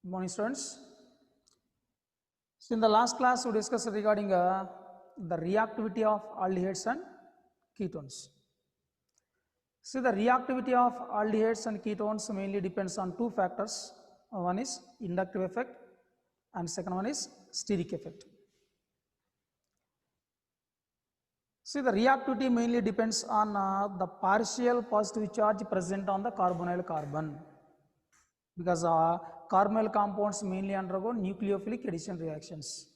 Good morning, students. So in the last class, we discussed regarding the reactivity of aldehydes and ketones. See, the reactivity of aldehydes and ketones mainly depends on two factors. One is inductive effect and second one is steric effect. See, the reactivity mainly depends on the partial positive charge present on the carbonyl carbon, because carbonyl compounds mainly undergo nucleophilic addition reactions.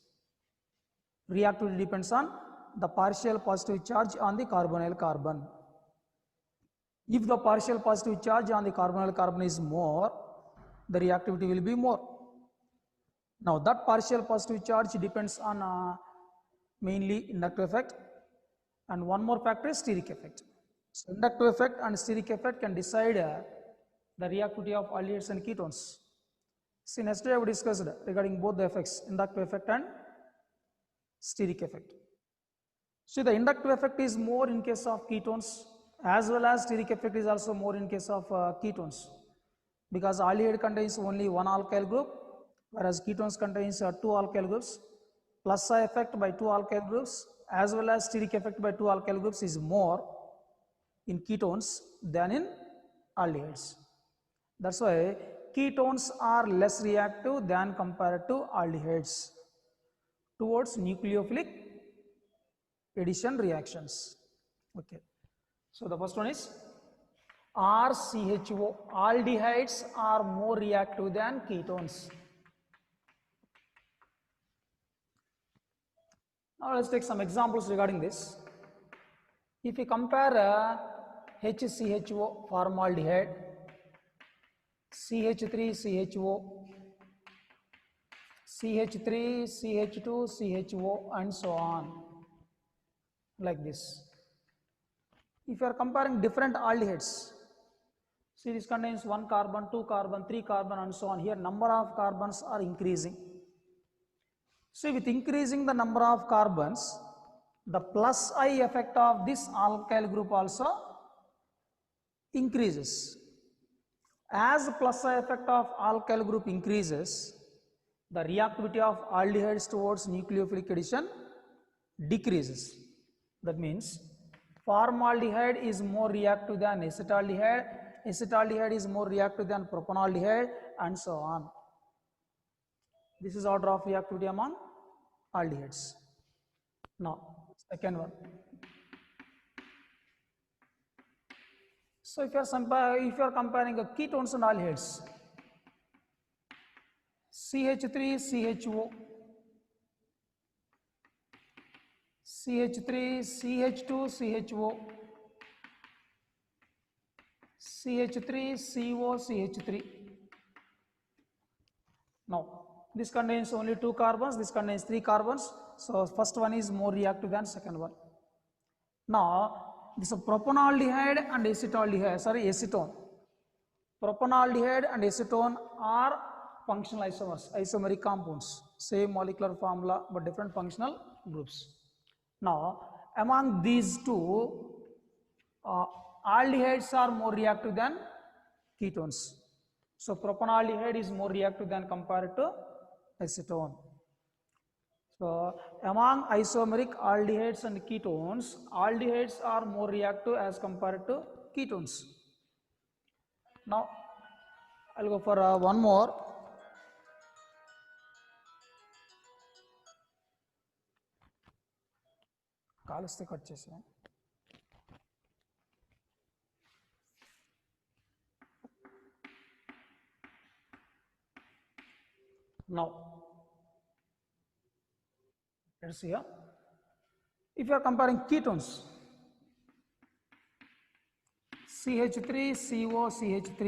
Reactivity depends on the partial positive charge on the carbonyl carbon. If the partial positive charge on the carbonyl carbon is more, the reactivity will be more. Now that partial positive charge depends on mainly inductive effect, and one more factor is steric effect. So inductive effect and steric effect can decide the reactivity of aldehydes and ketones. See, yesterday we discussed regarding both the effects, inductive effect and steric effect. See, the inductive effect is more in case of ketones, as well as steric effect is also more in case of ketones, because aldehyde contains only one alkyl group, whereas ketones contains two alkyl groups. Plus effect by two alkyl groups as well as steric effect by two alkyl groups is more in ketones than in aldehydes. That's why ketones are less reactive than compared to aldehydes towards nucleophilic addition reactions. Okay, so the first one is RCHO. Aldehydes are more reactive than ketones. Now let's take some examples regarding this. If you compare HCHO formaldehyde, CH3CHO, CH3, CH2, CHO and so on, like this. If you are comparing different aldehydes, see, this contains 1 carbon, 2 carbon, 3 carbon and so on. Here number of carbons are increasing. See, with increasing the number of carbons, the plus I effect of this alkyl group also increases. As the plus I effect of alkyl group increases, the reactivity of aldehydes towards nucleophilic addition decreases. That means formaldehyde is more reactive than acetaldehyde, acetaldehyde is more reactive than propanaldehyde and so on. This is order of reactivity among aldehydes. Now, second one. So if you are comparing ketones and aldehydes, CH3CHO, CH3CH2CHO, CH3COCH3. Now this contains only 2 carbons, this contains 3 carbons, so first one is more reactive than second one. Now this is propanaldehyde and acetone. Propanaldehyde and acetone are functional isomers, isomeric compounds, same molecular formula but different functional groups. Now among these two, aldehydes are more reactive than ketones. So propanaldehyde is more reactive than compared to acetone. So among isomeric aldehydes and ketones, aldehydes are more reactive as compared to ketones. Now I'll go for one more. కాలుస్తే cut చేసా. Now let's see here. If you are comparing ketones, CH3COCH3,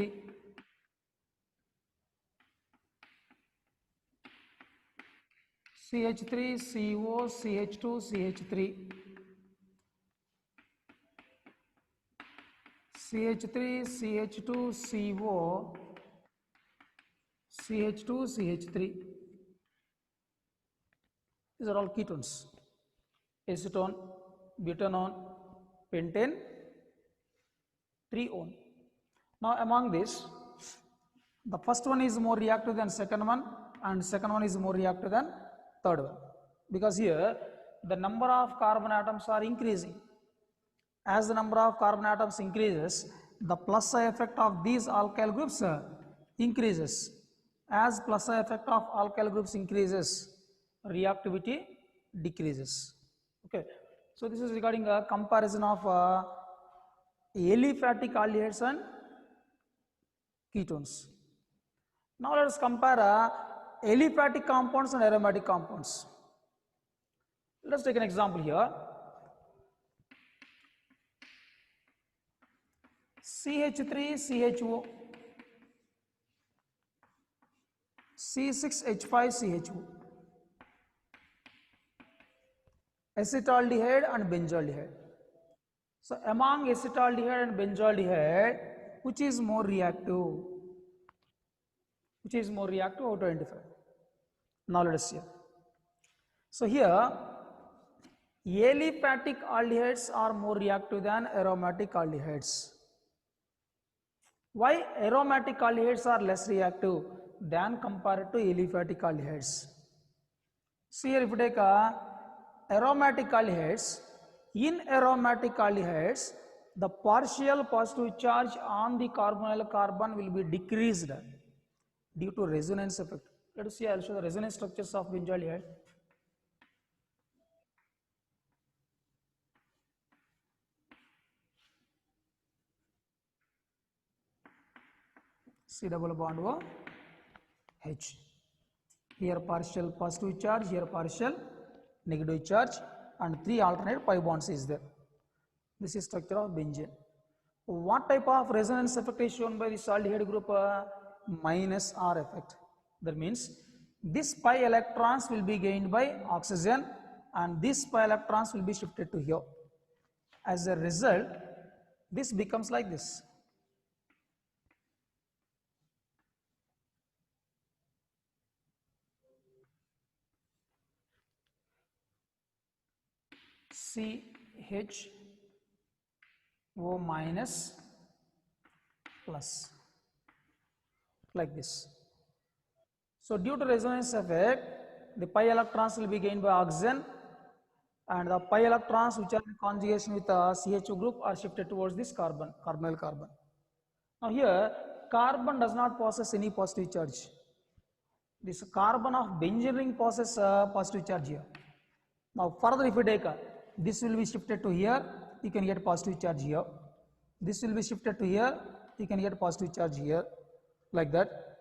CH3COCH2CH3, CH3CH2CO, CH2CH3. These are all ketones. Acetone, butanone, pentane, trione. Now among this, The first one is more reactive than second one, and second one is more reactive than third one, because here the number of carbon atoms are increasing. As the number of carbon atoms increases, the plus I effect of these alkyl groups increases. As plus I effect of alkyl groups increases, reactivity decreases. Okay, so this is regarding a comparison of aliphatic aldehydes and ketones. Now let us compare aliphatic compounds and aromatic compounds. Let us take an example here. CH3CHO, C6H5CHO, acetaldehyde and benzaldehyde. So among acetaldehyde and benzaldehyde, which is more reactive? Which is more reactive? How to identify? Now let us see. So here, aliphatic aldehydes are more reactive than aromatic aldehydes. Why aromatic aldehydes are less reactive than compared to aliphatic aldehydes? See here, if you take aromatic aldehydes, in aromatic aldehydes, the partial positive charge on the carbonyl carbon will be decreased due to resonance effect. Let us see, I will show the resonance structures of benzaldehyde. C double bond O H. Here partial positive charge, here partial negative charge, and 3 alternate pi bonds is there. This is structure of benzene. What type of resonance effect is shown by this aldehyde group? Minus R effect. That means this pi electrons will be gained by oxygen and this pi electrons will be shifted to here. As a result, this becomes like this. CHO minus plus, like this. So due to resonance effect, the pi electrons will be gained by oxygen and the pi electrons which are in conjugation with the CHO group are shifted towards this carbonyl carbon. Now here, carbon does not possess any positive charge. This carbon of benzene ring possesses positive charge here. Now further if you take this will be shifted to here, you can get positive charge here. This will be shifted to here, you can get positive charge here, like that.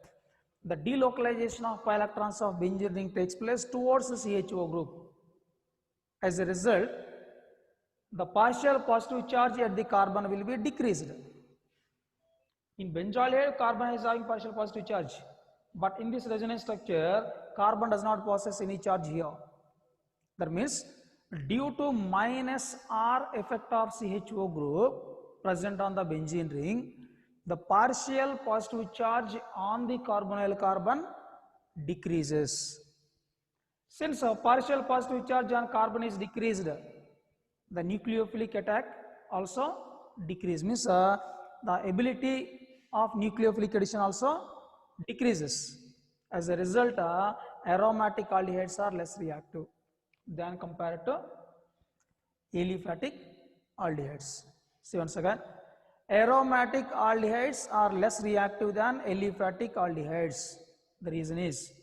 The delocalization of pi electrons of benzene ring takes place towards the CHO group. As a result, the partial positive charge at the carbon will be decreased. In benzaldehyde, carbon is having partial positive charge, but in this resonance structure, carbon does not possess any charge here. That means due to minus R effect of CHO group present on the benzene ring, the partial positive charge on the carbonyl carbon decreases. Since a partial positive charge on carbon is decreased, the nucleophilic attack also decreases. Means the ability of nucleophilic addition also decreases. As a result, aromatic aldehydes are less reactive than compared to aliphatic aldehydes. See once again, aromatic aldehydes are less reactive than aliphatic aldehydes. The reason is,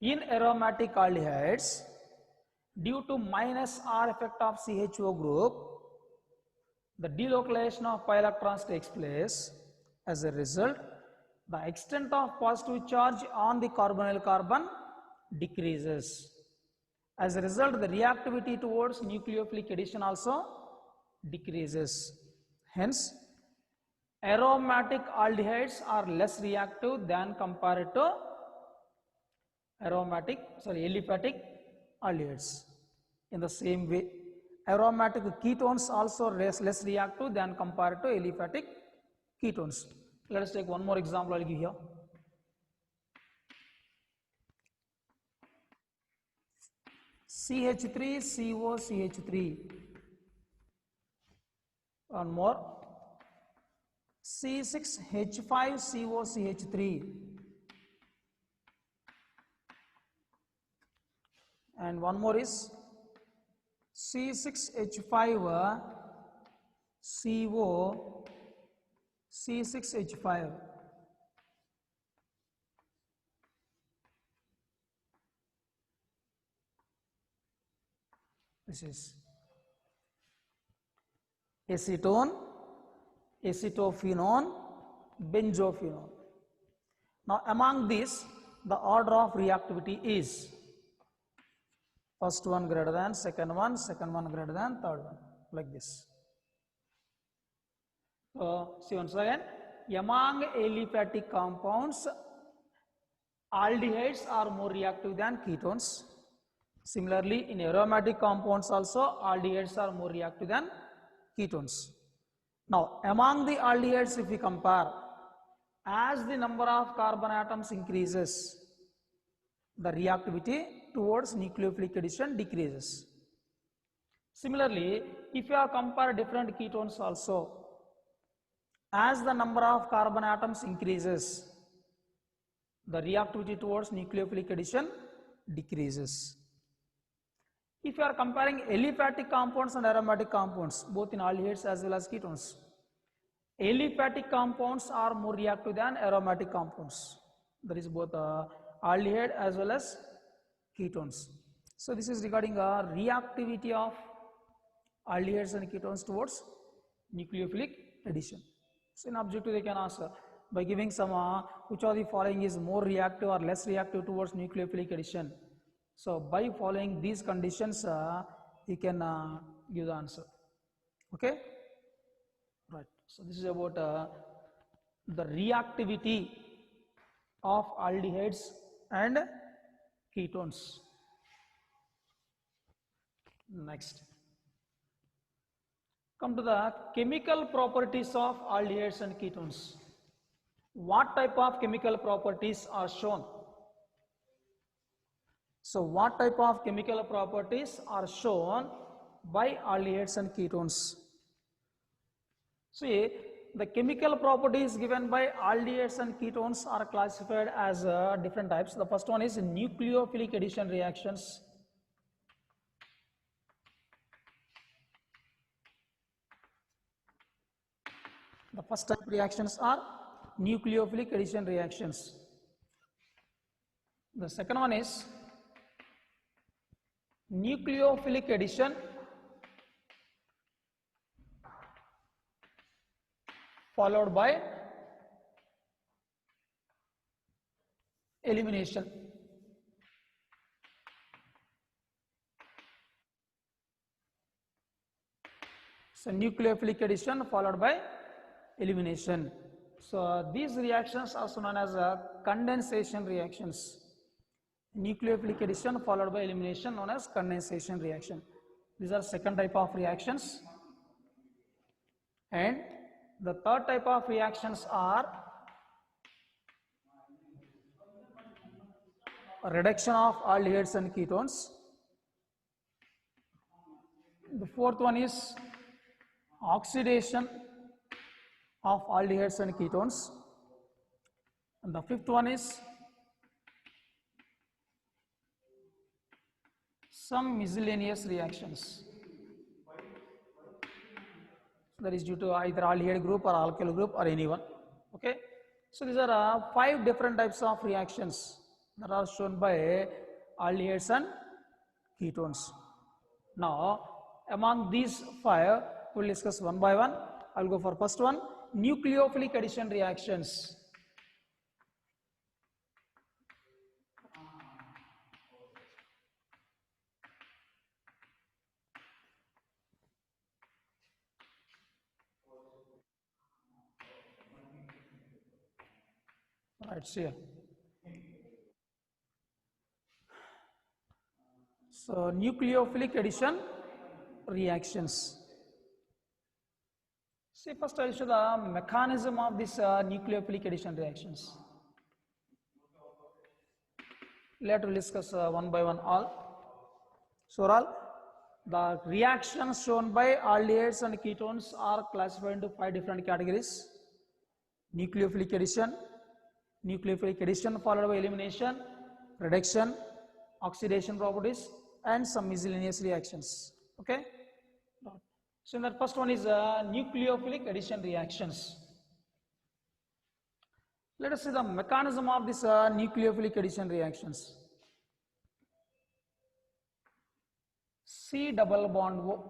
in aromatic aldehydes, due to minus R effect of CHO group, the delocalization of pi electrons takes place. As a result, the extent of positive charge on the carbonyl carbon decreases. As a result, the reactivity towards nucleophilic addition also decreases. Hence, aromatic aldehydes are less reactive than compared to aliphatic aldehydes. In the same way, aromatic ketones also less reactive than compared to aliphatic ketones. Let us take one more example I will give here. CH3COCH3, one more C6H5COCH3, and one more is C6H5CO C6H5. This is acetone, acetophenone, benzophenone. Now among these, the order of reactivity is first one greater than second one greater than third one, like this. So see once again, among aliphatic compounds, aldehydes are more reactive than ketones. Similarly, in aromatic compounds also, aldehydes are more reactive than ketones. Now, among the aldehydes, if we compare, as the number of carbon atoms increases, the reactivity towards nucleophilic addition decreases. Similarly, if you have compared different ketones also, as the number of carbon atoms increases, the reactivity towards nucleophilic addition decreases. If you are comparing aliphatic compounds and aromatic compounds, both in aldehydes as well as ketones, aliphatic compounds are more reactive than aromatic compounds. That is both aldehyde as well as ketones. So this is regarding reactivity of aldehydes and ketones towards nucleophilic addition. So in objective they can answer by giving some which of the following is more reactive or less reactive towards nucleophilic addition. So by following these conditions, you can give the answer. Okay, right. So this is about the reactivity of aldehydes and ketones. Next, come to the chemical properties of aldehydes and ketones. What type of chemical properties are shown? So what type of chemical properties are shown by aldehydes and ketones? See, the chemical properties given by aldehydes and ketones are classified as different types. The first one is nucleophilic addition reactions. The first type reactions are nucleophilic addition reactions. The second one is nucleophilic addition followed by elimination. So nucleophilic addition followed by elimination. So these reactions are also known as condensation reactions. Nucleophilic addition followed by elimination known as condensation reaction. These are second type of reactions. And the third type of reactions are reduction of aldehydes and ketones. The fourth one is oxidation of aldehydes and ketones. And the fifth one is some miscellaneous reactions. That is due to either aldehyde group or alkyl group or anyone. Okay. So these are 5 different types of reactions that are shown by aldehydes and ketones. Now, among these 5, we will discuss one by one. I will go for first one, nucleophilic addition reactions. Right, see here. So nucleophilic addition reactions. See, first I will show the mechanism of this nucleophilic addition reactions. Later we will discuss one by one all. So all the reactions shown by aldehydes and ketones are classified into 5 different categories. nucleophilic addition followed by elimination, reduction, oxidation properties, and some miscellaneous reactions. Okay. So in that first one is nucleophilic addition reactions. Let us see the mechanism of this nucleophilic addition reactions. C double bond O.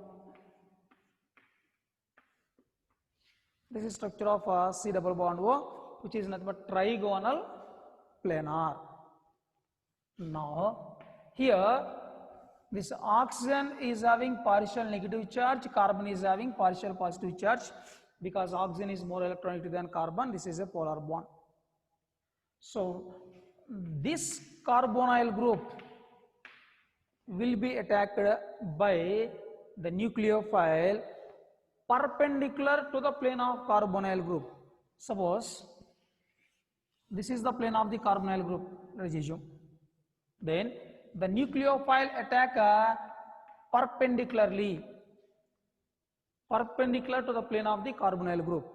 This is structure of C double bond O, which is nothing but trigonal planar. Now, here this oxygen is having partial negative charge, carbon is having partial positive charge. Because oxygen is more electronegative than carbon, this is a polar bond. So, this carbonyl group will be attacked by the nucleophile perpendicular to the plane of carbonyl group. Suppose this is the plane of the carbonyl group, let us assume. Then the nucleophile attack perpendicular to the plane of the carbonyl group.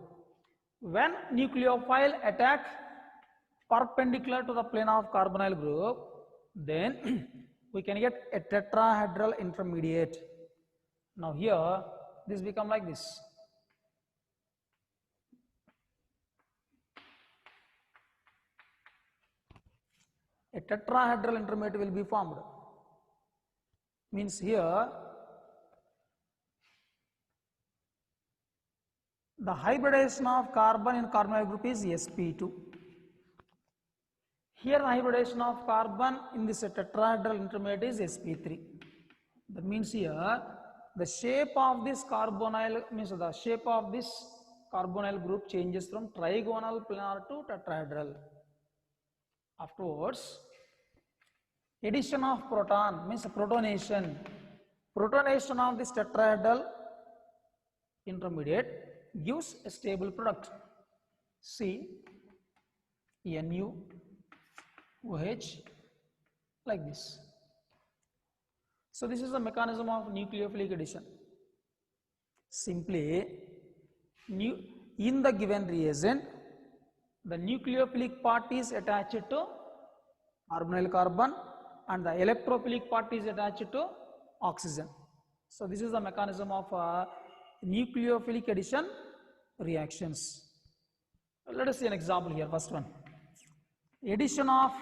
When nucleophile attack perpendicular to the plane of carbonyl group, then we can get a tetrahedral intermediate. Now here this become like this. A tetrahedral intermediate will be formed. Means here the hybridization of carbon in carbonyl group is sp2. Here the hybridization of carbon in this tetrahedral intermediate is sp3. That means here the shape of this carbonyl group changes from trigonal planar to tetrahedral. Afterwards, addition of proton means protonation. Protonation of this tetrahedral intermediate gives a stable product C, Nu, OH, like this. So this is the mechanism of nucleophilic addition. Simply, in the given reagent, the nucleophilic part is attached to carbonyl carbon and the electrophilic part is attached to oxygen. So this is the mechanism of nucleophilic addition reactions. Let us see an example here. First one, addition of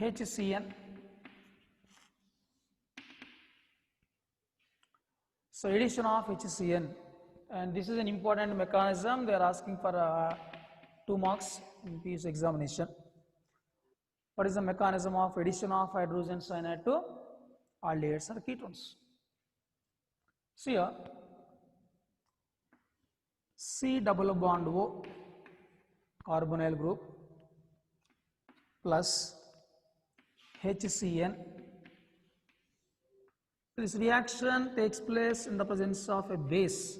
HCN. So addition of HCN, and this is an important mechanism. They are asking for 2 marks in PUC examination. What is the mechanism of addition of hydrogen cyanide to aldehydes or ketones? So here C double bond O carbonyl group plus HCN. This reaction takes place in the presence of a base.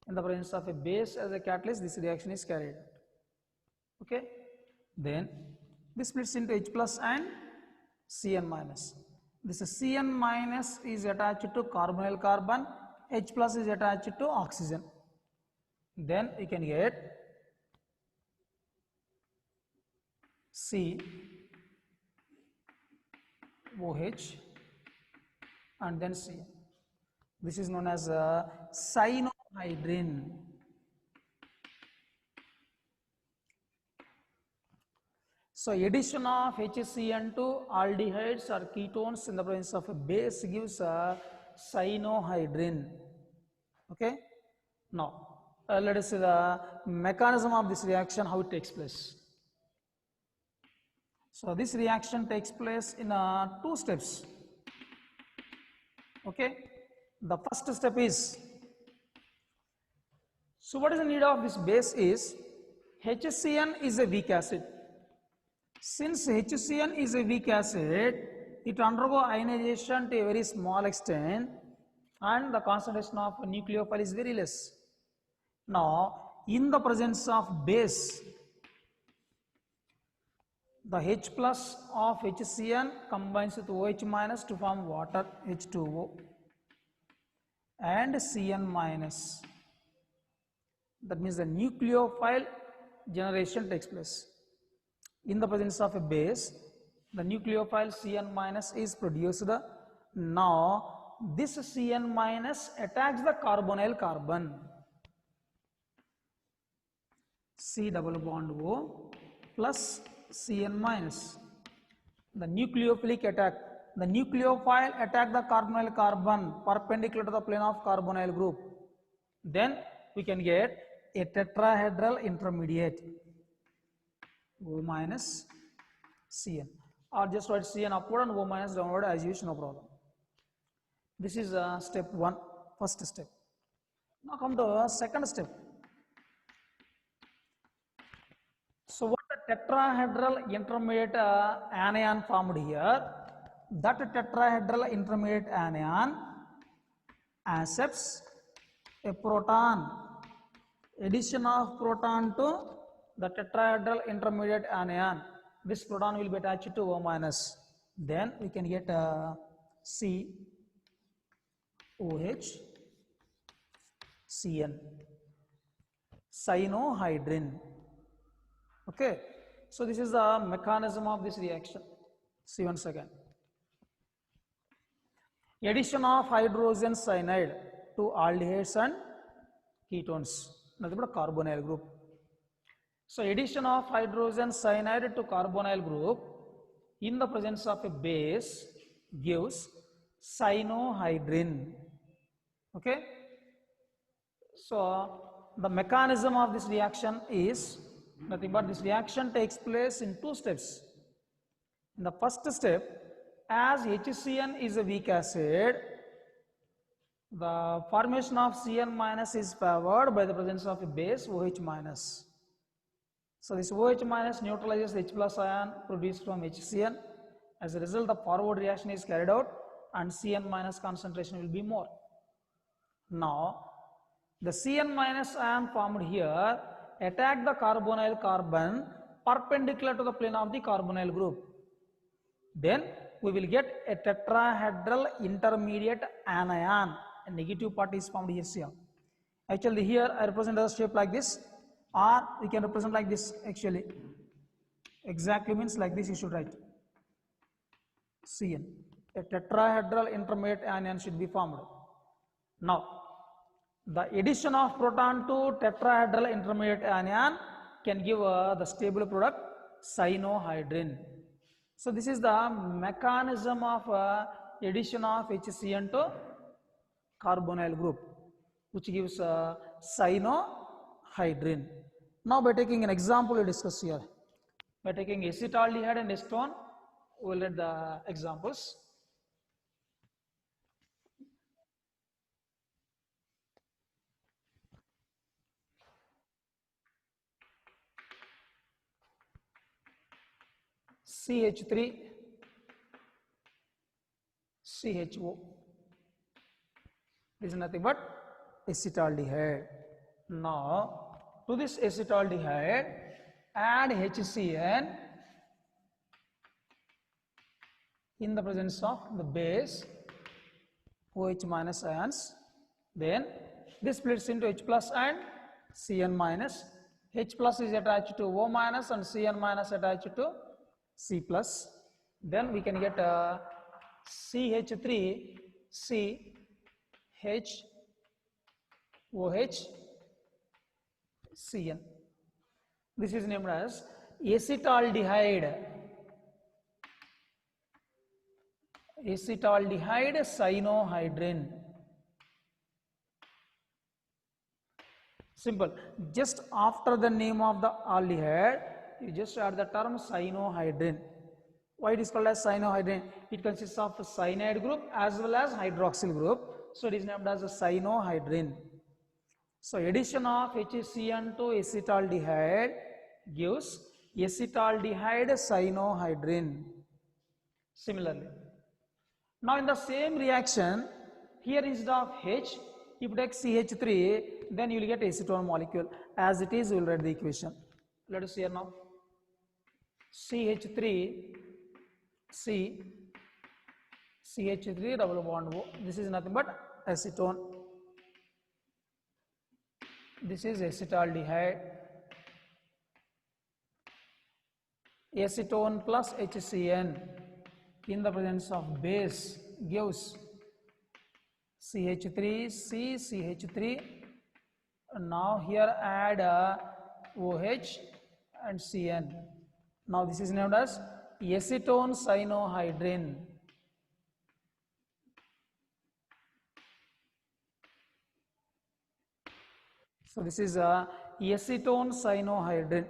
In the presence of a base as a catalyst, this reaction is carried out. Okay. Then this splits into H plus and Cn minus. This Cn minus is attached to carbonyl carbon, H plus is attached to oxygen. Then you can get C OH and then Cn. This is known as cyanohydrin. So addition of HCN to aldehydes or ketones in the presence of a base gives cyanohydrin. Okay. Now let us see the mechanism of this reaction, how it takes place. So this reaction takes place in 2 steps. Okay. The first step is, so what is the need of this base is, HCN is a weak acid. Since HCN is a weak acid, it undergo ionization to a very small extent and the concentration of nucleophile is very less. Now, in the presence of base, The H plus of HCN combines with OH minus to form water, H2O, and Cn minus. That means the nucleophile generation takes place. In the presence of a base, the nucleophile Cn minus is produced. Now, this Cn minus attacks the carbonyl carbon. C double bond O plus Cn minus. The nucleophilic attack. The nucleophile attack the carbonyl carbon perpendicular to the plane of carbonyl group. Then we can get a tetrahedral intermediate, O minus Cn, or just write Cn upward and O minus downward as you wish, no problem. This is step 1, first step. Now come to second step. So what the tetrahedral intermediate anion formed here, that tetrahedral intermediate anion accepts a proton, addition of proton to the tetrahedral intermediate anion. This proton will be attached to O minus. Then we can get C, OH, Cn, cyanohydrin. Okay, so this is the mechanism of this reaction. See once again. Addition of hydrogen cyanide to aldehydes and ketones, nothing but a carbonyl group. So addition of hydrogen cyanide to carbonyl group in the presence of a base gives cyanohydrin. Okay, so the mechanism of this reaction is nothing but this reaction takes place in 2 steps. In the first step, as HCN is a weak acid, the formation of Cn minus is favored by the presence of a base OH minus. So this OH minus neutralizes H plus ion produced from HCN. As a result, the forward reaction is carried out and Cn minus concentration will be more. Now, the Cn minus ion formed here attack the carbonyl carbon perpendicular to the plane of the carbonyl group. Then we will get a tetrahedral intermediate anion. A negative part is formed here. Actually here I represent a shape like this, or we can represent like this actually. Exactly means like this you should write. Cn. A tetrahedral intermediate anion should be formed. Now, the addition of proton to tetrahedral intermediate anion can give the stable product cyanohydrin. So this is the mechanism of addition of HCN to carbonyl group, which gives cyanohydrin. Now by taking an example we discuss here. By taking acetaldehyde and acetone, we will read the examples. CH3, CHO. This is nothing but acetaldehyde. Now, to this acetaldehyde, add HCN in the presence of the base OH minus ions. Then this splits into H plus and Cn minus. H plus is attached to O minus and Cn minus attached to C plus. Then we can get CH3 C H OH Cn. This is named as acetaldehyde. Acetaldehyde cyanohydrin. Simple. Just after the name of the aldehyde, you just add the term cyanohydrin. Why it is called as cyanohydrin? It consists of a cyanide group as well as hydroxyl group. So it is named as a cyanohydrin. So addition of HCN to acetaldehyde gives acetaldehyde cyanohydrin. Similarly, now in the same reaction, here instead of H, if you take CH3, then you will get acetone molecule. As it is, we will write the equation. Let us see here now. CH3 C CH3 double bond O. This is nothing but acetone. This is acetaldehyde. Acetone plus HCN in the presence of base gives CH3 C CH3. Now here add OH and CN. Now this is named as acetone cyanohydrin. So this is acetone cyanohydrin.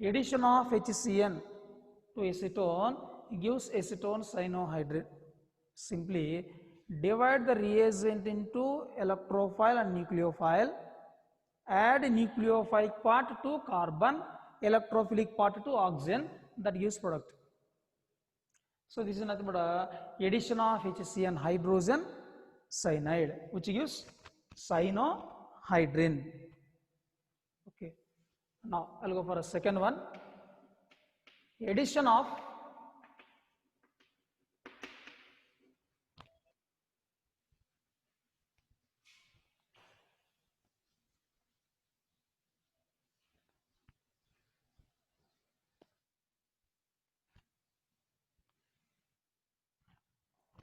Addition of HCN to acetone gives acetone cyanohydrin. Simply divide the reagent into electrophile and nucleophile. Add nucleophilic part to carbon, electrophilic part to oxygen, that gives product. So this is nothing but addition of HCN hydrogen cyanide, which gives cyanohydrin. Okay. Now I'll go for a second one. Addition of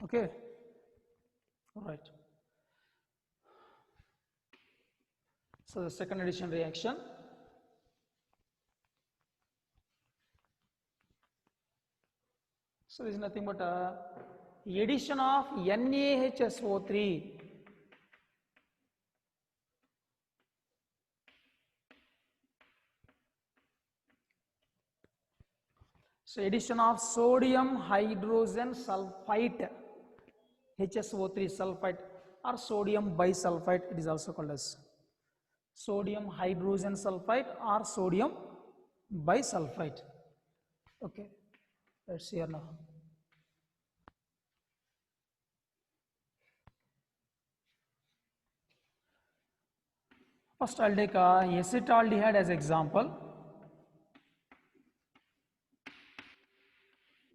okay, all right. So the second addition reaction. So this is nothing but addition of NaHSO3 . So addition of sodium hydrogen sulfite, HSO3 sulfite, or sodium bisulfite, it is also called as sodium hydrogen sulfite or sodium bisulfite. Okay, let's see here now. First I'll take acetaldehyde as example.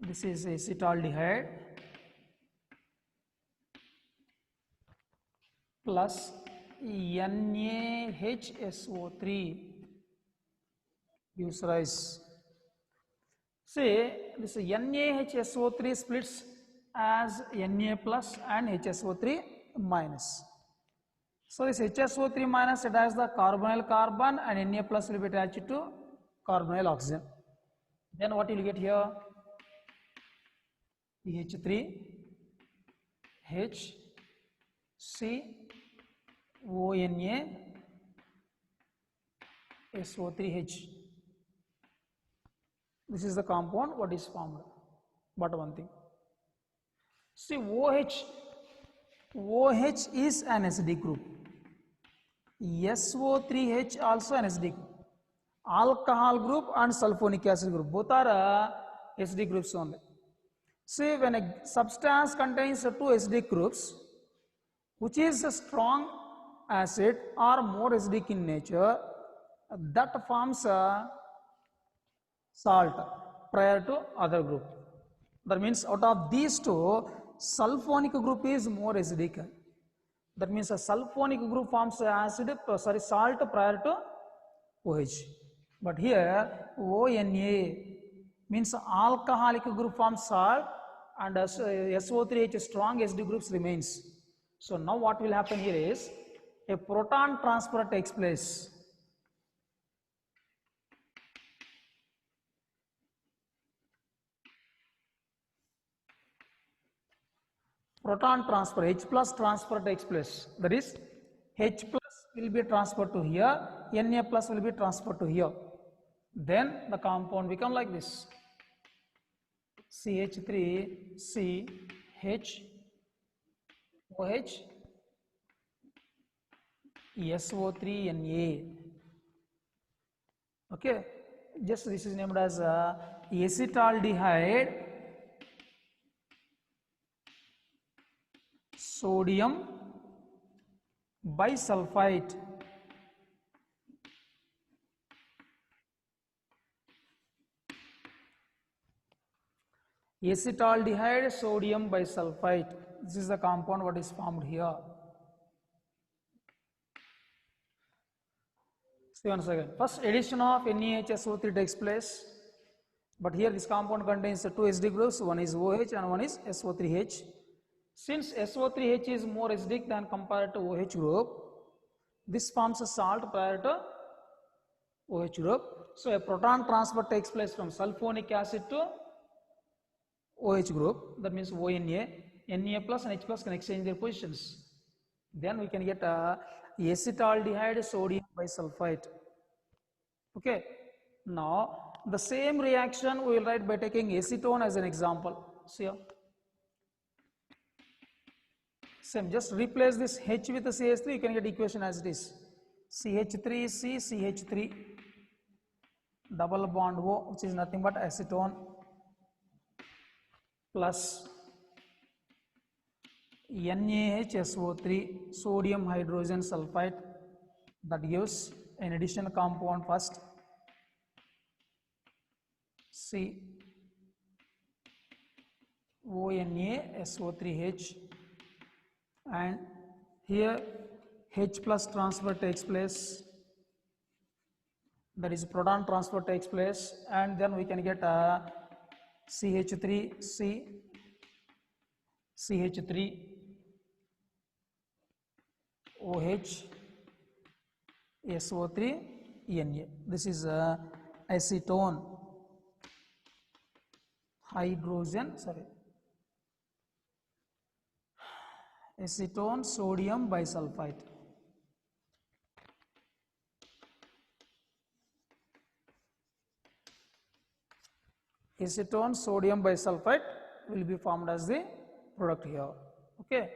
This is acetaldehyde plus NaHSO3 gives rise. See, this NaHSO3 splits as Na plus and HSO3 minus. So this HSO3 minus attaches the carbonyl carbon and Na plus will be attached to carbonyl oxygen. Then what you will get here? CH3 H C ONA SO3H. This is the compound what is formed. But one thing. See, OH is an acidic group. SO3H also an acidic group. Alcohol group and sulfonic acid group both are acidic groups only. See, when a substance contains two acidic groups, which is a strong acid or more acidic in nature, that forms a salt prior to other group. That means out of these two, sulfonic group is more acidic. That means a sulfonic group forms salt prior to OH. But here ONA means alcoholic group forms salt and SO3H strong acidic groups remains. So now what will happen here is a proton transfer takes place. Proton transfer, H plus transfer takes place. That is, H plus will be transferred to here, Na plus will be transferred to here. Then the compound become like this. CH3 C H OH SO3 Na. Okay, just this is named as acetaldehyde sodium bisulfite acetaldehyde sodium bisulfite. This is the compound what is formed here. See once again. First addition of NaHSO3 takes place, but here this compound contains two acidic groups. One is OH and one is SO3H. Since SO3H is more acidic than compared to OH group, this forms a salt prior to OH group. So a proton transfer takes place from sulfonic acid to OH group. That means ONA. Na plus and H plus can exchange their positions. Then we can get acetaldehyde sodium bisulfite. Okay. Now the same reaction we will write by taking acetone as an example. See here. Same, just replace this H with the CH3, you can get equation as it is. CH3C, CH3, double bond O, which is nothing but acetone, plus NaHSO3, sodium hydrogen sulfite, that gives an addition compound first, C ONaSO3H, and here H plus transfer takes place, that is proton transfer takes place, and then we can get CH3C, CH3, OH, SO3, Na. This is acetone acetone sodium bisulfite. Acetone sodium bisulfite will be formed as the product here. Okay.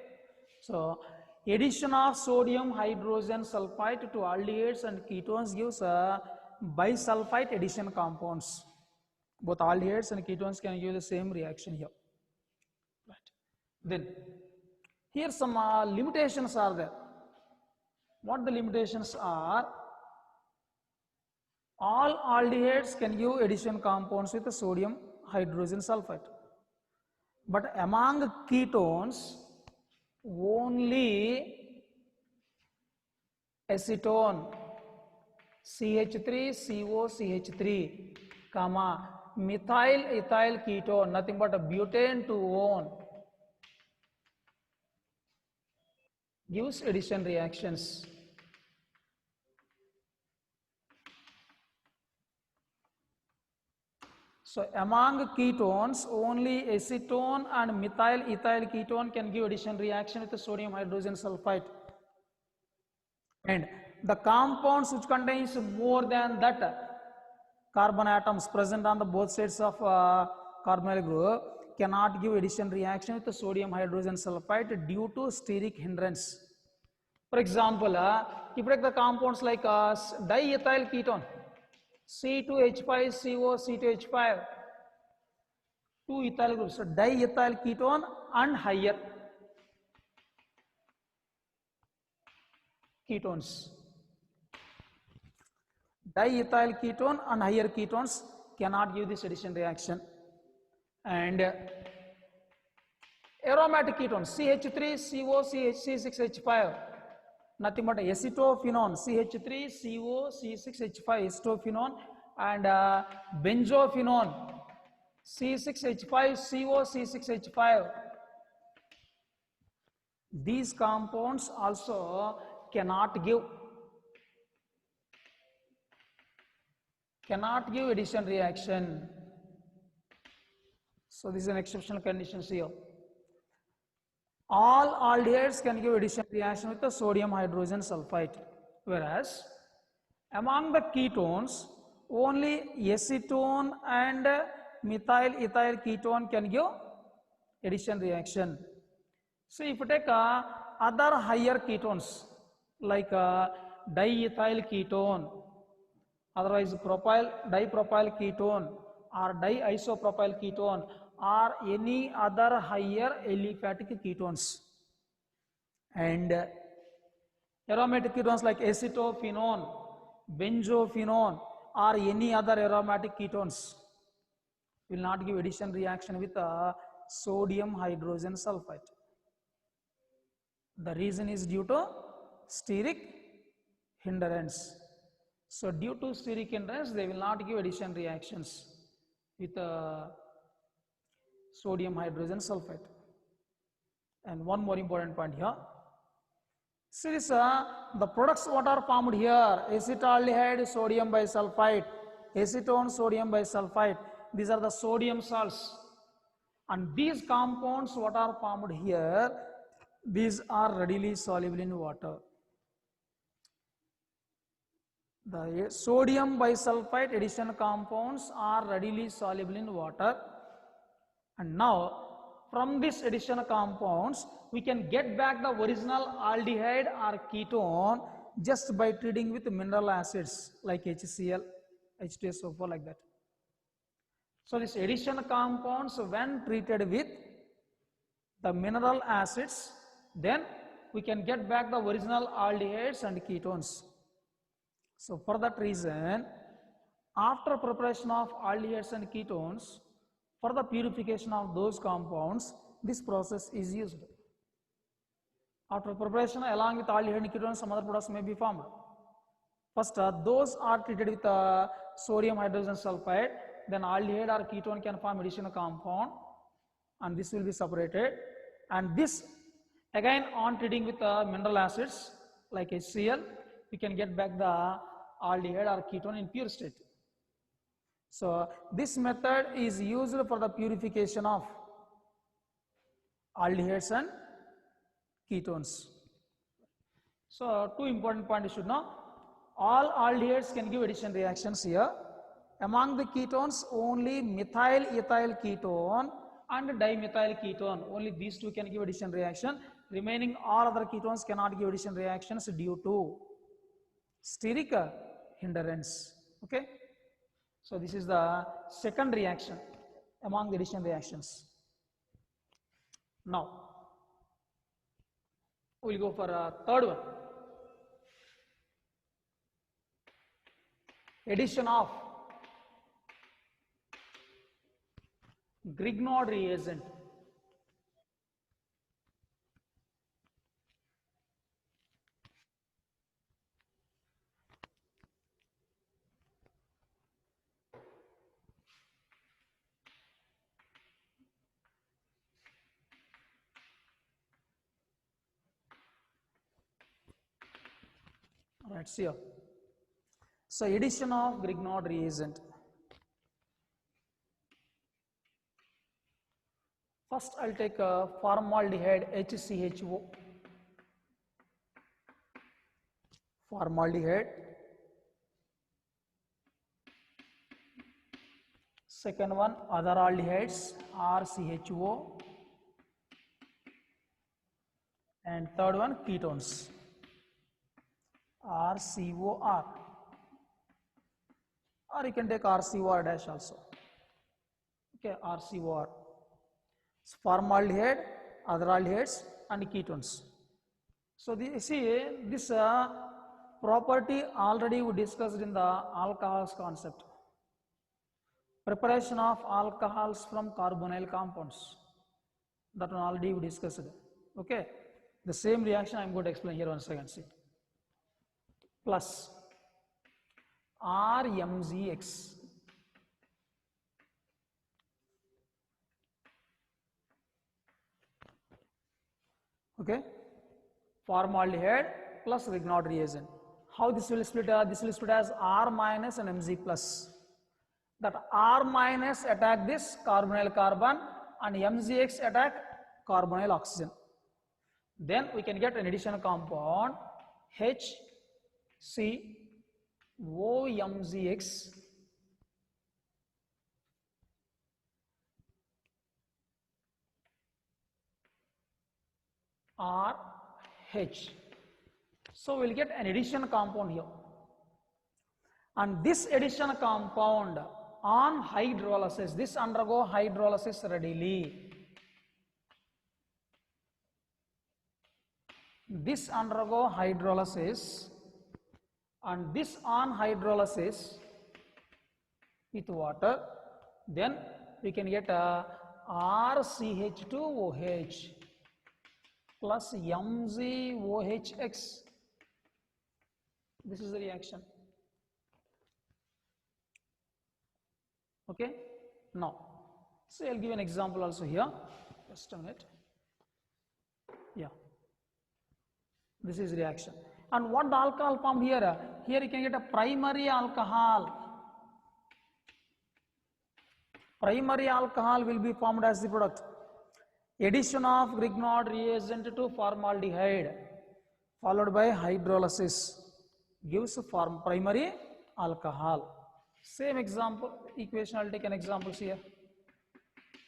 So addition of sodium hydrogen sulfite to aldehydes and ketones gives bisulfite addition compounds. Both aldehydes and ketones can give the same reaction here. Right. Then here some limitations are there. What the limitations are? All aldehydes can give addition compounds with the sodium hydrogen sulfite. But among ketones, only acetone, CH3COCH3, methyl ethyl ketone, nothing but a butane 2-one, gives addition reactions. So among ketones, only acetone and methyl ethyl ketone can give addition reaction with the sodium hydrogen sulfite. And the compounds which contains more than that carbon atoms present on the both sides of carbonyl group cannot give addition reaction with the sodium hydrogen sulfite due to steric hindrance. For example, if you take the compounds like diethyl ketone, C2H5CO, C2H5, two ethyl groups, so diethyl ketone and higher ketones. Diethyl ketone and higher ketones cannot give this addition reaction. And aromatic ketone, CH3CO, C6H5, nothing but acetophenone, CH3CO, C6H5, acetophenone, and benzophenone, C6H5CO, C6H5. These compounds also cannot give addition reaction. So this is an exceptional condition here. All aldehydes can give addition reaction with the sodium hydrogen sulfite, whereas among the ketones only acetone and methyl ethyl ketone can give addition reaction. So if you take other higher ketones like diethyl ketone, otherwise dipropyl ketone or diisopropyl ketone, or any other higher aliphatic ketones, and aromatic ketones like acetophenone, benzophenone, or any other aromatic ketones, will not give addition reaction with sodium hydrogen sulfite. The reason is due to steric hindrance. So due to steric hindrance, they will not give addition reactions with sodium hydrogen sulfite. And one more important point here. See this, the products what are formed here, acetaldehyde, sodium bisulfite, acetone, sodium bisulfite. These are the sodium salts. And these compounds what are formed here, these are readily soluble in water. The sodium bisulfite addition compounds are readily soluble in water. And now from this addition compounds, we can get back the original aldehyde or ketone just by treating with mineral acids like HCl, H2SO4 like that. So this addition compounds when treated with the mineral acids, then we can get back the original aldehydes and ketones. So for that reason, after preparation of aldehydes and ketones, for the purification of those compounds, this process is used. After preparation, along with aldehyde and ketones, some other products may be formed. First, those are treated with sodium hydrogen sulfide, then aldehyde or ketone can form additional compound, and this will be separated. And this, again, on treating with mineral acids like HCl, we can get back the aldehyde or ketone in pure state. So this method is used for the purification of aldehydes and ketones. So two important points you should know. All aldehydes can give addition reactions here. Among the ketones, only methyl ethyl ketone and dimethyl ketone, only these two can give addition reaction. Remaining all other ketones cannot give addition reactions due to steric hindrance. Okay. So this is the second reaction among the addition reactions. Now we will go for a third one. Addition of Grignard reagent. Right, see here. So addition of Grignard reagent. First I'll take formaldehyde HCHO. Formaldehyde. Second one, other aldehydes RCHO. And third one, ketones RCOR. Or you can take RCOR dash also. Okay, RCOR. Formaldehyde, other aldehydes, and ketones. So see this property already we discussed in the alcohols concept. Preparation of alcohols from carbonyl compounds. That one already we discussed. Okay, the same reaction I am going to explain here once again. See, plus RMZX. Okay, formaldehyde plus Grignard reagent. How this will split? This will split as R minus and Mz plus. That R minus attack this carbonyl carbon and MZX attack carbonyl oxygen. Then we can get an additional compound HCOMZX RH. So we will get an addition compound here. And this addition compound on hydrolysis, this undergo hydrolysis readily. This undergo hydrolysis, and this on hydrolysis with water, then we can get RCH2OH plus MgOHX. This is the reaction. Okay, now, so I'll give an example also here. Just a minute. Yeah, this is reaction. And what the alcohol formed here? Here you can get a primary alcohol. Primary alcohol will be formed as the product. Addition of Grignard reagent to formaldehyde followed by hydrolysis gives primary alcohol. Same example, equation, I'll take an example here.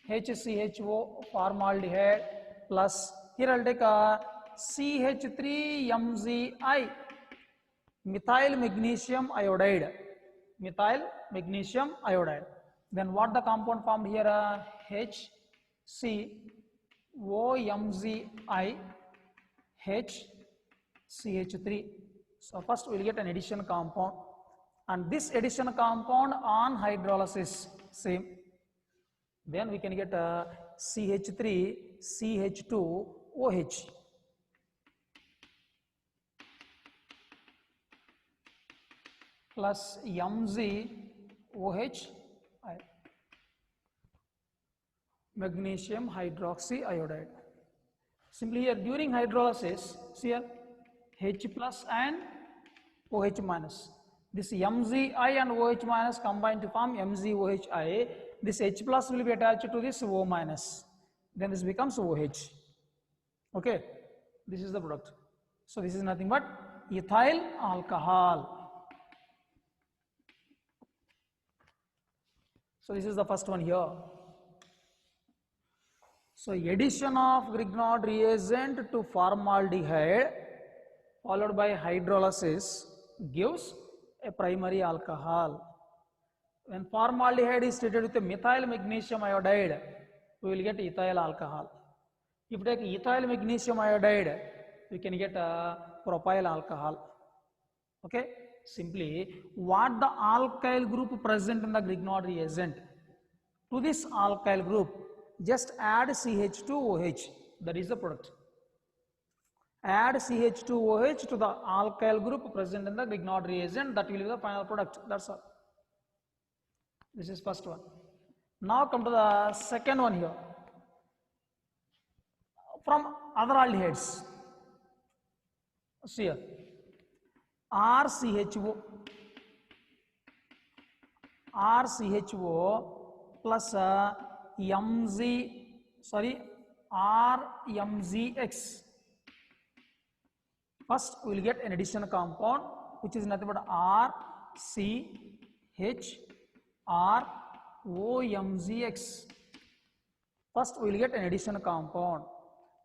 HCHO formaldehyde plus, here I'll take a CH3MgI, methyl magnesium iodide. Methyl magnesium iodide. Then what the compound formed here? HCOMgI HCH3. So first we will get an addition compound, and this addition compound on hydrolysis same. Then we can get a CH3 CH2OH plus MgOH magnesium hydroxyiodide. Simply here during hydrolysis, see here H plus and OH minus. This MgI and OH minus combine to form MgOHI. This H plus will be attached to this O minus. Then this becomes OH. Okay, this is the product. So this is nothing but ethyl alcohol. So this is the first one here. So addition of Grignard reagent to formaldehyde followed by hydrolysis gives a primary alcohol. When formaldehyde is treated with a methyl magnesium iodide, we will get ethyl alcohol. If we take ethyl magnesium iodide, we can get a propyl alcohol. Okay, simply what the alkyl group present in the Grignard reagent, to this alkyl group just add CH2OH, that is the product. Add CH2OH to the alkyl group present in the Grignard reagent, that will be the final product. That's all. This is first one. Now come to the second one here. From other aldehydes, see here, RCHO plus RMGX. First we will get an addition compound which is nothing but RCHROMGX. First we will get an addition compound.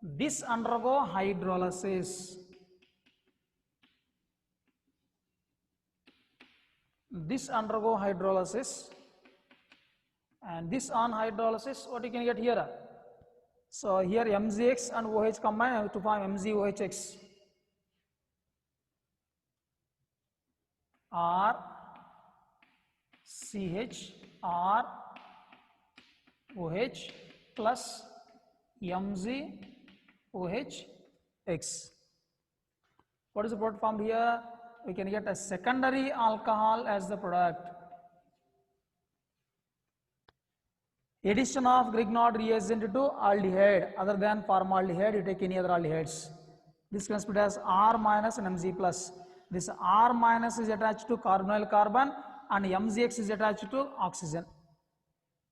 This undergo hydrolysis. And this on hydrolysis, what you can get here? So here MgX and OH combine to form MgOHX. RCHROH plus MgOHX. What is the product formed here? We can get a secondary alcohol as the product. Addition of Grignard reagent to aldehyde other than formaldehyde, you take any other aldehydes. This can be split as R minus and Mg plus. This R minus is attached to carbonyl carbon and MgX is attached to oxygen.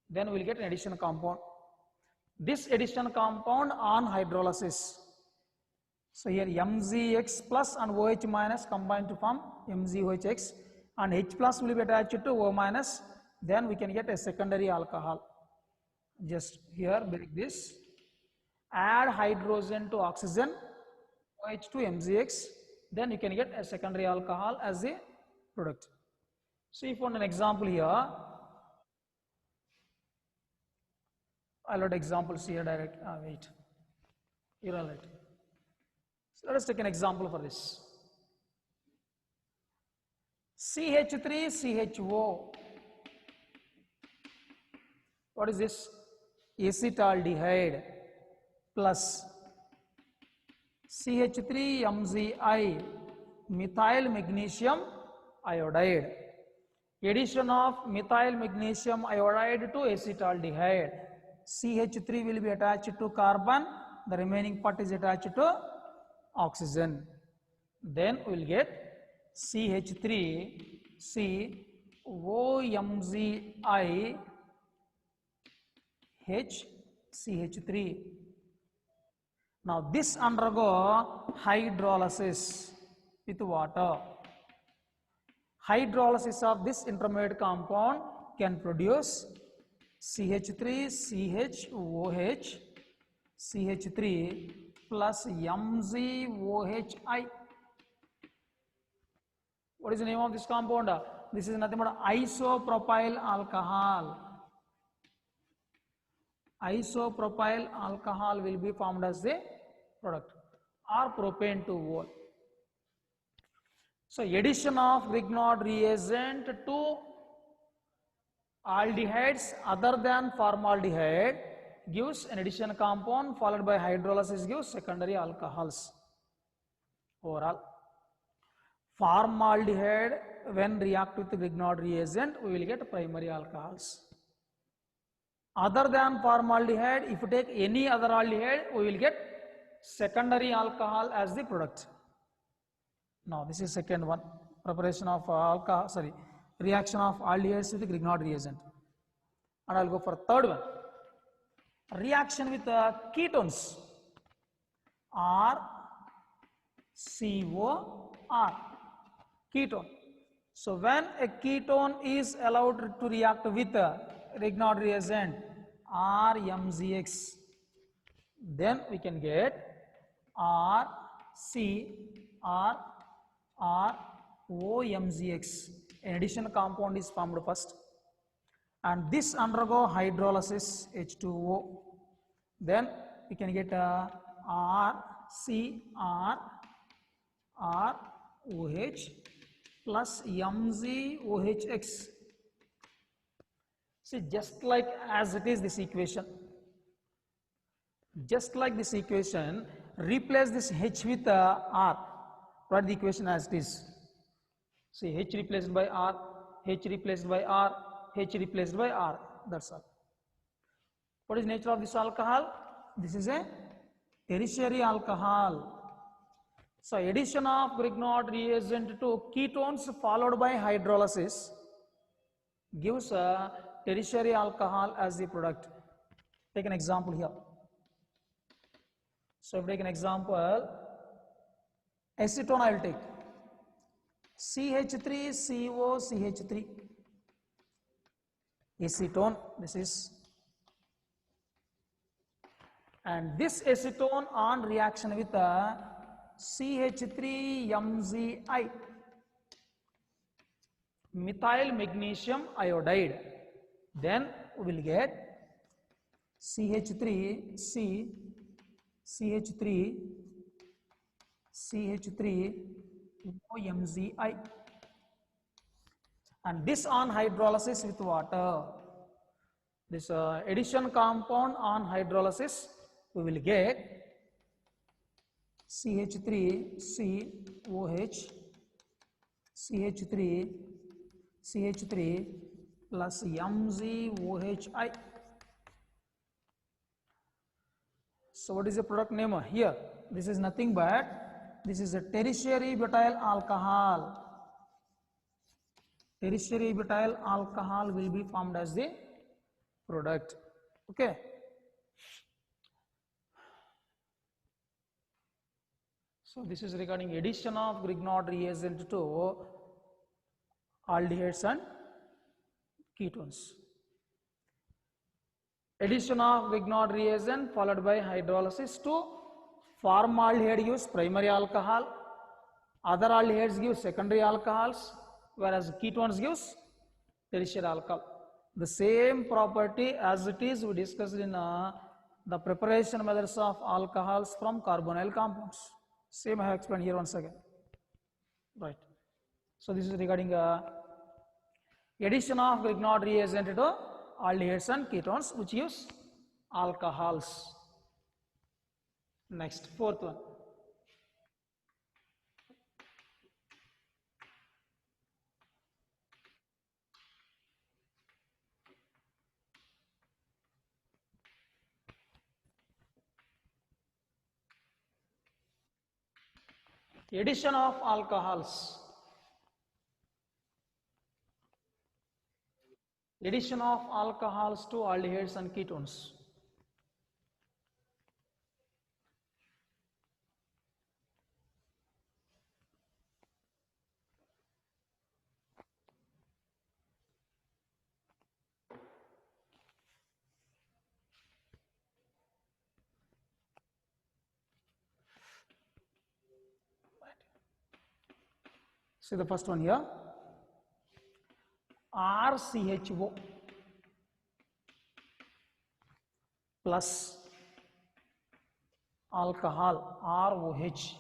Then we will get an addition compound. This addition compound on hydrolysis. So here MgX plus and OH minus combine to form MgOHX, and H plus will be attached to O minus. Then we can get a secondary alcohol. Just here break this. Add hydrogen to oxygen, OH to MgX. Then you can get a secondary alcohol as a product. So if you want an example here, I'll write examples here direct. Wait. Here I'll write. So let us take an example for this. CH3CHO. What is this? Acetaldehyde plus CH3MgI, methyl magnesium iodide. Addition of methyl magnesium iodide to acetaldehyde. CH3 will be attached to carbon, the remaining part is attached to oxygen. Then we will get CH3COMgI HCH3. Now this undergo hydrolysis with water. Hydrolysis of this intermediate compound can produce CH3CHOH CH3 plus MgOHI. What is the name of this compound? This is nothing but isopropyl alcohol. Isopropyl alcohol will be formed as the product, or propane to wol. So addition of Grignard reagent to aldehydes other than formaldehyde gives an addition compound, followed by hydrolysis gives secondary alcohols. Overall, formaldehyde when react with Grignard reagent, we will get primary alcohols. Other than formaldehyde, if you take any other aldehyde, we will get secondary alcohol as the product. Now this is second one, preparation of reaction of aldehydes with Grignard reagent. And I'll go for third one, reaction with ketones, RCOR, ketone. So when a ketone is allowed to react with Grignard reagent RMgX, then we can get ROMgX. An additional compound is formed first, and this undergo hydrolysis H2O. Then we can get RCROH plus MgOHX. See, just like as it is this equation, replace this H with R. Write the equation as it is. See, H replaced by R, H replaced by R, H replaced by R. That's all. What is nature of this alcohol? This is a tertiary alcohol. So addition of Grignard reagent to ketones followed by hydrolysis gives a tertiary alcohol as the product. Take an example here. So if we take an example, acetone I will take, CH3COCH3, acetone, this is, and this acetone on reaction with CH3MgI, methyl magnesium iodide, then we will get CH3OMgI, and this on hydrolysis with water, this addition compound on hydrolysis, we will get CH3COH CH3 plus MgOHI. So what is the product name here? This is nothing but, this is a tertiary butyl alcohol. Tertiary butyl alcohol will be formed as the product. Okay. So this is regarding addition of Grignard reagent to aldehydes and ketones. Addition of Grignard reagent followed by hydrolysis to formaldehyde gives primary alcohol, other aldehydes give secondary alcohols, whereas ketones gives tertiary alcohol. The same property as it is we discussed in the preparation methods of alcohols from carbonyl compounds. Same I have explained here once again. Right. So this is regarding addition of Grignard reagent to aldehydes and ketones, which gives alcohols. Next, fourth one. Addition of alcohols. Addition of alcohols to aldehydes and ketones. See the first one here, RCHO plus alcohol, ROH.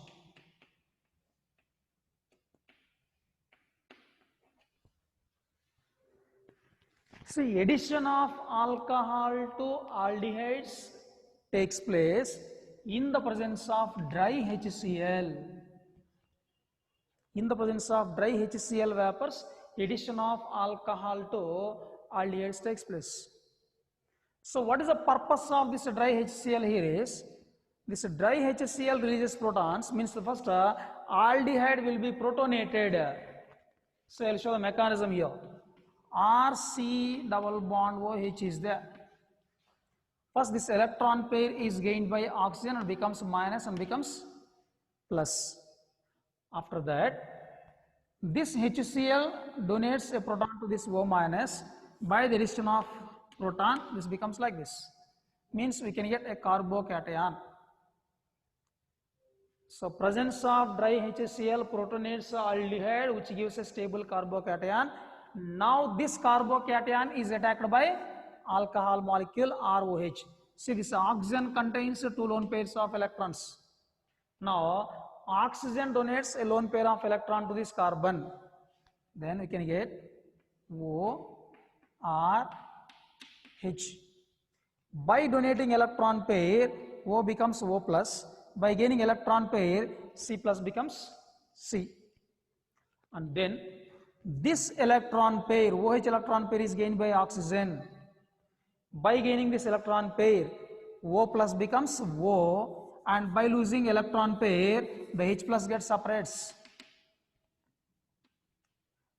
See, addition of alcohol to aldehydes takes place in the presence of dry HCl. In the presence of dry HCl vapors, addition of alcohol to aldehydes takes place. So what is the purpose of this dry HCl here is, this dry HCl releases protons, means the first aldehyde will be protonated. So I will show the mechanism here. RC double bond OH is there. First this electron pair is gained by oxygen and becomes minus and becomes plus. After that, this HCl donates a proton to this O minus. By the addition of proton, this becomes like this. Means we can get a carbocation. So presence of dry HCl protonates aldehyde, which gives a stable carbocation. Now this carbocation is attacked by alcohol molecule ROH. See, this oxygen contains 2 lone pairs of electrons. Now oxygen donates a lone pair of electron to this carbon. Then we can get ORH. By donating electron pair, O becomes O plus. By gaining electron pair, C plus becomes C. And then this electron pair, OH electron pair is gained by oxygen. By gaining this electron pair, O plus becomes O, and by losing electron pair, the H plus gets separates.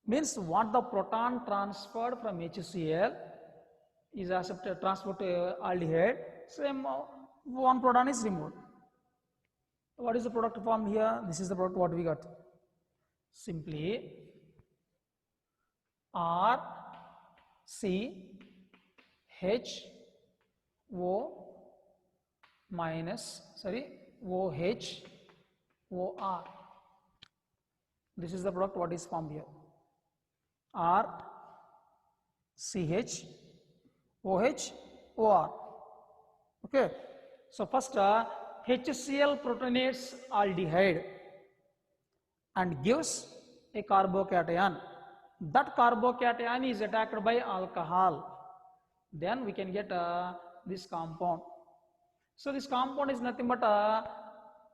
Means what the proton transferred from HCl is accepted, transferred to aldehyde, same one proton is removed. What is the product formed here? This is the product what we got. Simply R C H O minus, OH OR. This is the product what is formed here. R C H OH OR. Okay. So first HCl protonates aldehyde and gives a carbocation. That carbocation is attacked by alcohol. Then we can get this compound. So this compound is nothing but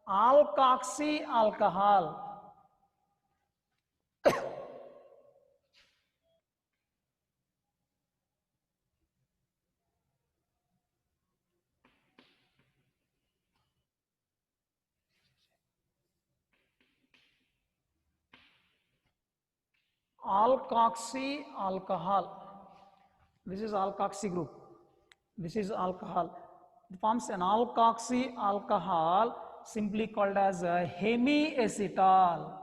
alkoxy alcohol. Alkoxy alcohol. This is alkoxy group. This is alcohol. It forms an alkoxy alcohol, simply called as hemiacetal.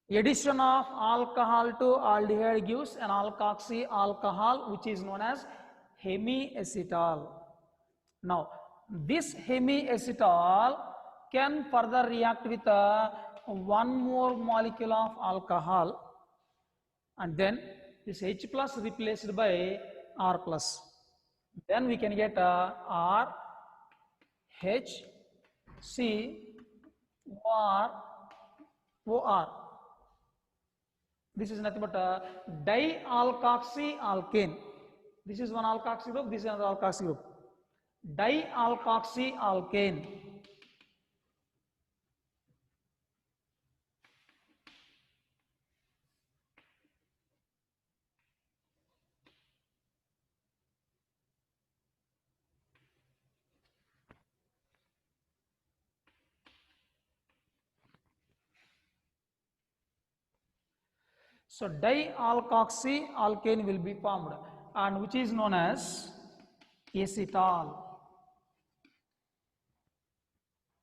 Addition of alcohol to aldehyde gives an alkoxy alcohol, which is known as hemiacetal. Now, this hemiacetal can further react with one more molecule of alcohol, and then this H plus replaced by R plus. Then we can get R, H, C, OR, OR. This is nothing but a dialkoxyalkane. This is one alkoxy group, this is another alkoxy group. Dialkoxyalkane. So dialkoxyalkane will be formed, and which is known as acetal.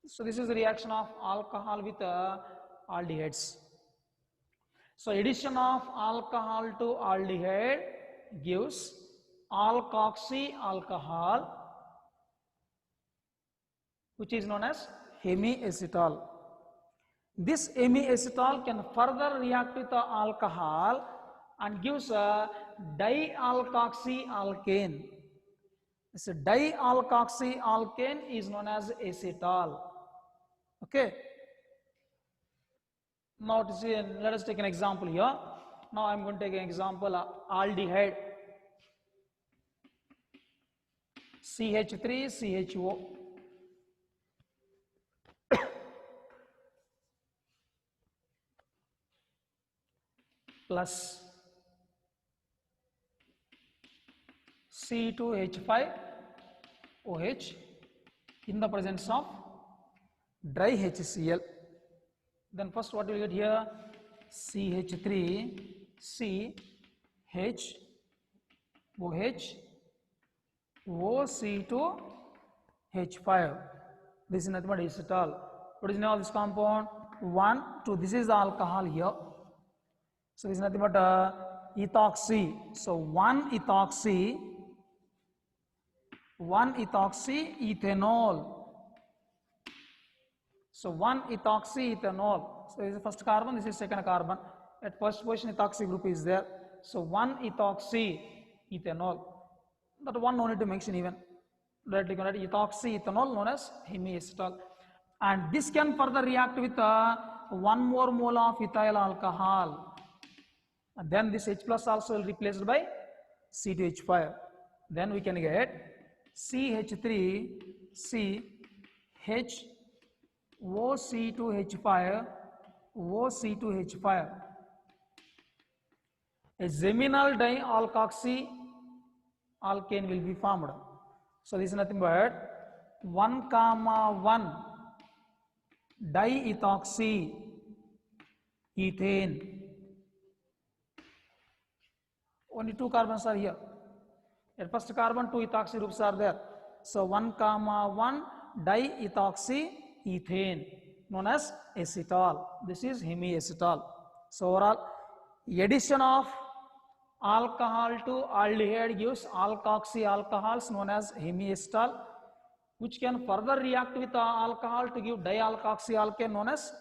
So this is the reaction of alcohol with aldehydes. So addition of alcohol to aldehyde gives alkoxy alcohol, which is known as hemiacetal. This hemiacetal can further react with the alcohol and gives a dialkoxyalkane. This dialkoxyalkane is known as acetal. Okay. Now let us take an example here. Now I am going to take an example aldehyde CH3CHO. Plus C2H5OH in the presence of dry HCl. Then first what we get here, CH3CHOH OC2H5. This is nothing but acetal. What is the name of this compound? 1, 2. This is the alcohol here. So this is nothing but ethoxy. So 1-ethoxy-ethanol. So 1-ethoxy-ethanol. So this is the first carbon, this is second carbon. At first position ethoxy group is there. So 1-ethoxy-ethanol. That one no need to mention even. Directly connect ethoxy-ethanol known as hemiacetal. And this can further react with 1 more mole of ethyl alcohol. And then this H plus also will be replaced by C2H5. Then we can get CH3CHOC2H5 OC2H5. A geminal dialkoxyalkane will be formed. So this is nothing but 1,1 diethoxy ethane. Only 2 carbons are here. At first carbon 2 ethoxy groups are there. So 1,1 diethoxy ethane known as acetal. This is hemiacetal. So overall addition of alcohol to aldehyde gives alkoxy alcohols known as hemiacetal, which can further react with alcohol to give dialkoxyalkane known as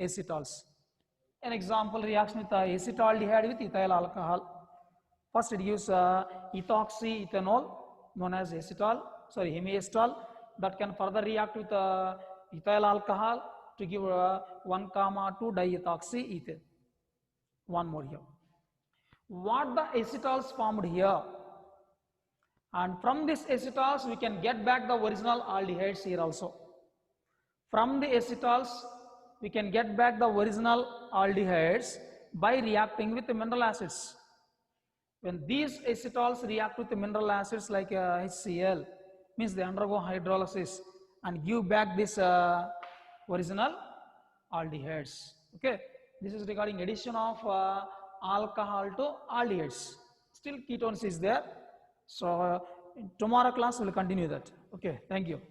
acetals. An example reaction with acetaldehyde with ethyl alcohol. First it gives ethoxy ethanol known as hemiacetal, that can further react with ethyl alcohol to give 1,2 diethoxy ethane. One more here. What the acetals formed here, and from this acetals we can get back the original aldehydes here also. From the acetals we can get back the original aldehydes by reacting with the mineral acids. When these acetals react with the mineral acids like HCl, means they undergo hydrolysis and give back this original aldehydes. Okay, this is regarding addition of alcohol to aldehydes. Still ketones is there. So in tomorrow class we will continue that. Okay, thank you.